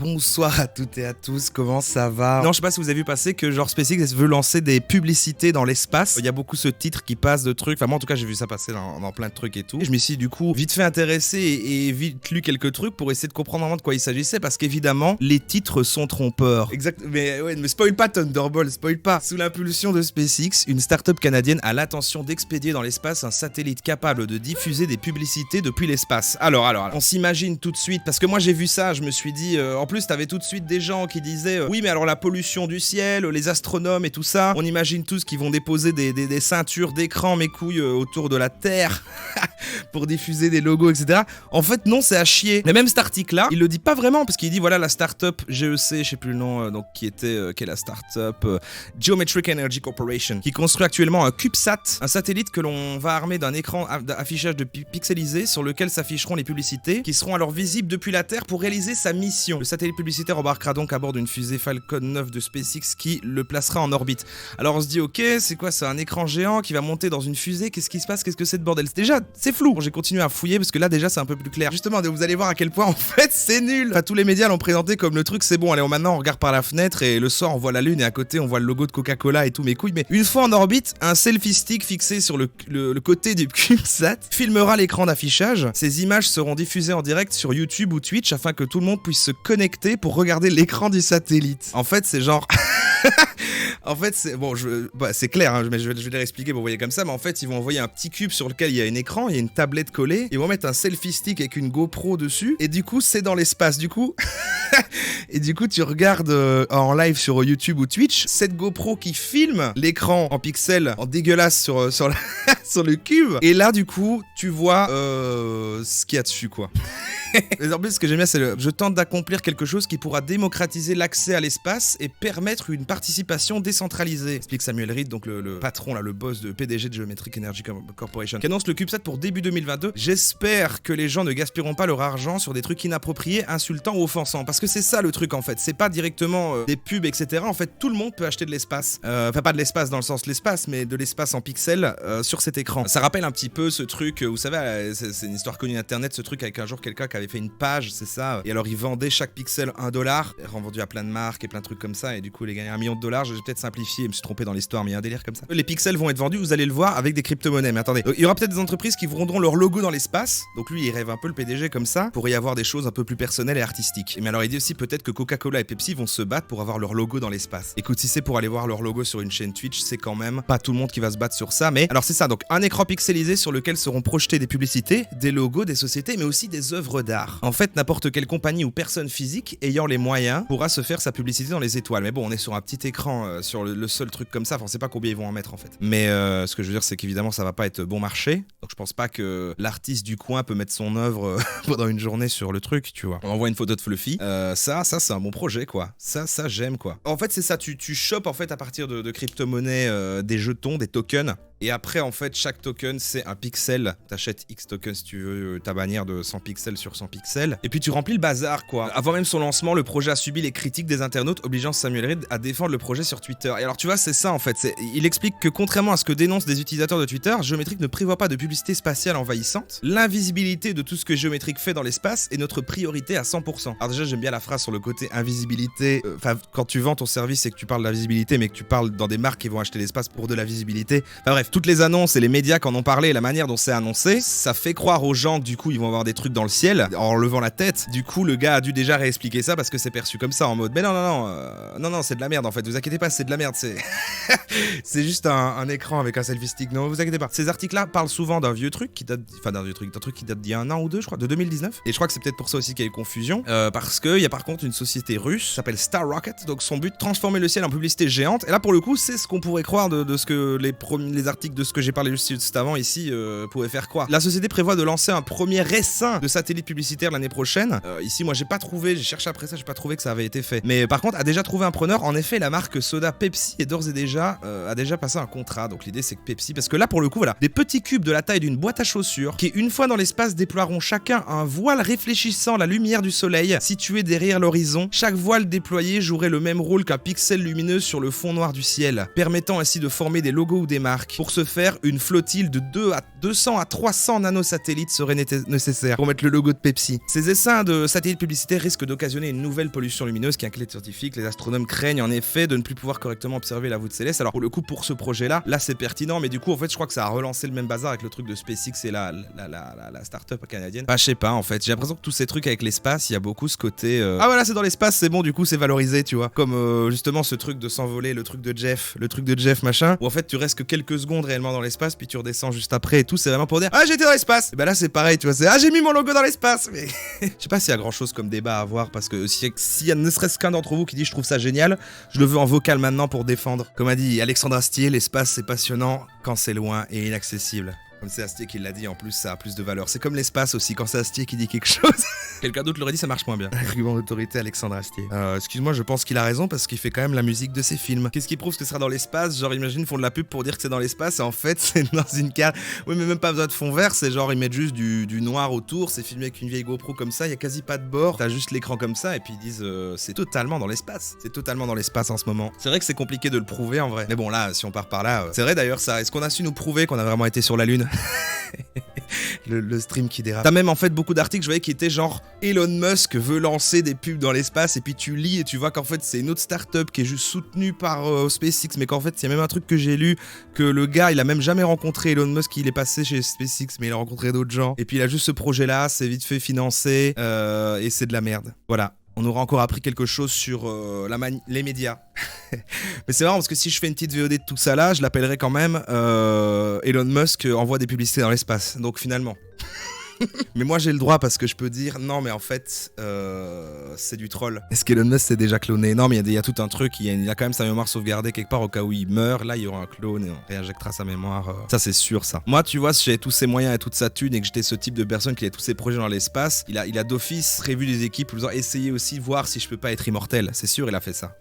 Bonsoir à toutes et à tous, comment ça va? Non, je sais pas si vous avez vu passer que genre SpaceX veut lancer des publicités dans l'espace. Il y a beaucoup ce titre qui passe de trucs, enfin moi en tout cas j'ai vu ça passer dans plein de trucs et tout. Et je m'y suis du coup vite fait intéressé et vite lu quelques trucs pour essayer de comprendre vraiment de quoi il s'agissait parce qu'évidemment les titres sont trompeurs. Exact, mais ouais, mais spoil pas Thunderbolt, spoil pas. Sous l'impulsion de SpaceX, une start-up canadienne a l'intention d'expédier dans l'espace un satellite capable de diffuser des publicités depuis l'espace. Alors, on s'imagine tout de suite, parce que moi j'ai vu ça, je me suis dit, en plus t'avais tout de suite des gens qui disaient oui mais alors la pollution du ciel, les astronomes et tout ça, on imagine tous qu'ils vont déposer des ceintures d'écran mes couilles autour de la Terre pour diffuser des logos etc. En fait non, c'est à chier. Mais même cet article là, il le dit pas vraiment parce qu'il dit voilà la start-up GEC, je sais plus le nom, donc qui est la start-up Geometric Energy Corporation, qui construit actuellement un CubeSat, un satellite que l'on va armer d'un écran d'affichage de pixelisé sur lequel s'afficheront les publicités qui seront alors visibles depuis la Terre pour réaliser sa mission. Le satellite publicitaire embarquera donc à bord d'une fusée Falcon 9 de SpaceX qui le placera en orbite. Alors on se dit ok, c'est quoi, c'est un écran géant qui va monter dans une fusée, qu'est-ce qui se passe, qu'est-ce que c'est de bordel? Déjà, c'est flou. Bon, j'ai continué à fouiller parce que là déjà c'est un peu plus clair. Justement, vous allez voir à quel point en fait c'est nul. Enfin, tous les médias l'ont présenté comme le truc c'est bon, allez maintenant on regarde par la fenêtre et le soir on voit la lune et à côté on voit le logo de Coca-Cola et tout mes couilles. Mais une fois en orbite, un selfie stick fixé sur le côté du CubeSat filmera l'écran d'affichage. Ces images seront diffusées en direct sur YouTube ou Twitch afin que tout le monde puisse se connecter pour regarder l'écran du satellite. En fait, c'est genre... En fait, c'est bon, c'est clair, hein, mais je vais les expliquer pour vous voyez comme ça. Mais en fait, ils vont envoyer un petit cube sur lequel il y a un écran, il y a une tablette collée. Ils vont mettre un selfie stick avec une GoPro dessus. Et du coup, c'est dans l'espace. Du coup, et du coup, tu regardes en live sur YouTube ou Twitch cette GoPro qui filme l'écran en pixels, en dégueulasse sur le cube. Et là, du coup, tu vois ce qu'il y a dessus, quoi. Mais en plus, ce que j'aime bien, c'est je tente d'accomplir quelque chose qui pourra démocratiser l'accès à l'espace et permettre une participation décentralisée. Explique Samuel Reed, donc le patron, là, le boss de PDG de Geometric Energy Corporation, qui annonce le CubeSat pour début 2022. J'espère que les gens ne gaspilleront pas leur argent sur des trucs inappropriés, insultants ou offensants. Parce que c'est ça le truc en fait. C'est pas directement des pubs, etc. En fait, tout le monde peut acheter de l'espace. Enfin, pas de l'espace dans le sens l'espace, mais de l'espace en pixels sur cet écran. Ça rappelle un petit peu ce truc, vous savez, c'est une histoire connue d'internet, ce truc avec un jour quelqu'un qui avait fait une page, c'est ça. Et alors, ils vendaient chaque pixel $1, renvendu à plein de marques et plein de trucs comme ça. Et du coup, ils gagnaient $1 million. J'ai peut-être simplifié, je me suis trompé dans l'histoire, mais il y a un délire comme ça. Les pixels vont être vendus, vous allez le voir, avec des crypto-monnaies. Mais attendez, il y aura peut-être des entreprises qui vendront leur logo dans l'espace. Donc lui, il rêve un peu le PDG comme ça, pour y avoir des choses un peu plus personnelles et artistiques. Mais alors, il dit aussi peut-être que Coca-Cola et Pepsi vont se battre pour avoir leur logo dans l'espace. Écoute, si c'est pour aller voir leur logo sur une chaîne Twitch, c'est quand même pas tout le monde qui va se battre sur ça. Mais alors, c'est ça. Donc, un écran pixelisé sur lequel seront projetées des publicités, des logos, des sociétés, mais aussi des œuvres d'art. En fait, n'importe quelle compagnie ou personne physique ayant les moyens pourra se faire sa publicité dans les étoiles. Mais bon, on est sur un petit écran, sur le seul truc comme ça. Enfin, on sait pas combien ils vont en mettre en fait. Mais ce que je veux dire, c'est qu'évidemment, ça va pas être bon marché. Donc, je pense pas que l'artiste du coin peut mettre son œuvre pendant une journée sur le truc, tu vois. On envoie une photo de Fluffy. Ça, c'est un bon projet, quoi. Ça, j'aime, quoi. En fait, c'est ça. Tu chopes en fait à partir de crypto-monnaies des jetons, des tokens. Et après, en fait, chaque token, c'est un pixel. T'achètes X tokens si tu veux ta bannière de 100 pixels sur 100 pixels. Et puis tu remplis le bazar, quoi. Avant même son lancement, le projet a subi les critiques des internautes, obligeant Samuel Reed à défendre le projet sur Twitter. Et alors, tu vois, c'est ça, en fait. Il explique que contrairement à ce que dénoncent des utilisateurs de Twitter, Geometric ne prévoit pas de publicité spatiale envahissante. L'invisibilité de tout ce que Geometric fait dans l'espace est notre priorité à 100%. Alors déjà, j'aime bien la phrase sur le côté invisibilité. Enfin, quand tu vends ton service et que tu parles de la visibilité, mais que tu parles dans des marques qui vont acheter l'espace pour de la visibilité. Enfin bref, toutes les annonces et les médias qui en ont parlé et la manière dont c'est annoncé, ça fait croire aux gens que du coup ils vont avoir des trucs dans le ciel en levant la tête. Du coup le gars a dû déjà réexpliquer ça parce que c'est perçu comme ça en mode mais non c'est de la merde en fait, vous inquiétez pas, c'est de la merde, c'est juste un écran avec un selfie stick, non vous inquiétez pas. Ces articles là parlent souvent d'un vieux truc qui date, enfin d'un truc qui date d'il y a un an ou deux je crois, de 2019, et je crois que c'est peut-être pour ça aussi qu'il y a eu confusion, parce qu'il y a par contre une société russe s'appelle Star Rocket, donc son but transformer le ciel en publicité géante, et là pour le coup c'est ce qu'on pourrait croire de ce que les articles de ce que j'ai parlé juste avant ici pouvaient faire croire. La société prévoit de lancer un premier essaim de satellites publicitaires l'année prochaine. Ici moi j'ai cherché après ça, j'ai pas trouvé que ça avait été fait. Mais par contre a déjà trouvé un preneur. En effet la marque soda Pepsi est d'ores et déjà a déjà passé un contrat. Donc l'idée c'est que Pepsi, parce que là pour le coup voilà, des petits cubes de la taille d'une boîte à chaussures qui une fois dans l'espace déploieront chacun un voile réfléchissant la lumière du soleil situé derrière l'horizon. Chaque voile déployé jouerait le même rôle qu'un pixel lumineux sur le fond noir du ciel, permettant ainsi de former des logos ou des marques. pour ce faire, une flottille de 200 à 300 nanosatellites serait nécessaire pour mettre le logo de Pepsi. Ces essaims de satellites publicitaires risquent d'occasionner une nouvelle pollution lumineuse qui inquiète les scientifiques. Les astronomes craignent en effet de ne plus pouvoir correctement observer la voûte céleste. Alors pour le coup, pour ce projet-là, c'est pertinent, mais du coup, en fait, je crois que ça a relancé le même bazar avec le truc de SpaceX et la start-up canadienne. Bah, je sais pas, en fait. J'ai l'impression que tous ces trucs avec l'espace, il y a beaucoup ce côté. Ah voilà, c'est dans l'espace, c'est bon, du coup, c'est valorisé, tu vois. Comme justement ce truc de s'envoler, le truc de Jeff, machin, où en fait, tu restes que quelques secondes réellement dans l'espace, puis tu redescends juste après et tout. C'est vraiment pour dire, ah, j'étais dans l'espace. Et bah là, c'est pareil, tu vois. C'est, ah, j'ai mis mon logo dans l'espace. Mais je sais pas s'il y a grand chose comme débat à avoir, parce que s'il y a ne serait-ce qu'un d'entre vous qui dit, je trouve ça génial, je le veux en vocal maintenant pour défendre. Comme a dit Alexandre Astier, l'espace, c'est passionnant quand c'est loin et inaccessible. Comme c'est Astier qui l'a dit, en plus ça a plus de valeur. C'est comme l'espace aussi, quand c'est Astier qui dit quelque chose. Quelqu'un d'autre l'aurait dit, ça marche moins bien. Argument d'autorité, Alexandre Astier. Excuse-moi, je pense qu'il a raison parce qu'il fait quand même la musique de ses films. Qu'est-ce qui prouve que ce sera dans l'espace? Genre, imagine, ils font de la pub pour dire que c'est dans l'espace et en fait, c'est dans une carte. Oui, mais même pas besoin de fond vert, c'est genre, ils mettent juste du noir autour, c'est filmé avec une vieille GoPro comme ça, il y a quasi pas de bord, t'as juste l'écran comme ça et puis ils disent, c'est totalement dans l'espace. C'est totalement dans l'espace en ce moment. C'est vrai que c'est compliqué de le prouver en vrai. Mais bon, là, si on part par là, c'est vrai d'ailleurs ça. Est-ce qu'on a su nous prouver qu'on a vraiment été sur la Lune? le stream qui dérape. T'as même en fait beaucoup d'articles, je voyais, qui étaient genre Elon Musk veut lancer des pubs dans l'espace et puis tu lis et tu vois qu'en fait c'est une autre startup qui est juste soutenue par SpaceX, mais qu'en fait il y a même un truc que j'ai lu, que le gars il a même jamais rencontré Elon Musk, il est passé chez SpaceX mais il a rencontré d'autres gens et puis il a juste ce projet là, c'est vite fait financé et c'est de la merde. Voilà. On aura encore appris quelque chose sur les médias. Mais c'est marrant parce que si je fais une petite VOD de tout ça là, je l'appellerai quand même Elon Musk envoie des publicités dans l'espace. Donc finalement. Mais moi j'ai le droit parce que je peux dire non mais en fait c'est du troll. Est-ce qu'Elon Musk s'est déjà cloné? Non mais il y a tout un truc, il a quand même sa mémoire sauvegardée quelque part au cas où il meurt. Là il y aura un clone et on réinjectera sa mémoire. Ça c'est sûr ça. Moi tu vois, si j'avais tous ces moyens et toute sa thune et que j'étais ce type de personne qui a tous ses projets dans l'espace, il a d'office prévu des équipes pour essayer aussi de voir si je peux pas être immortel. C'est sûr il a fait ça.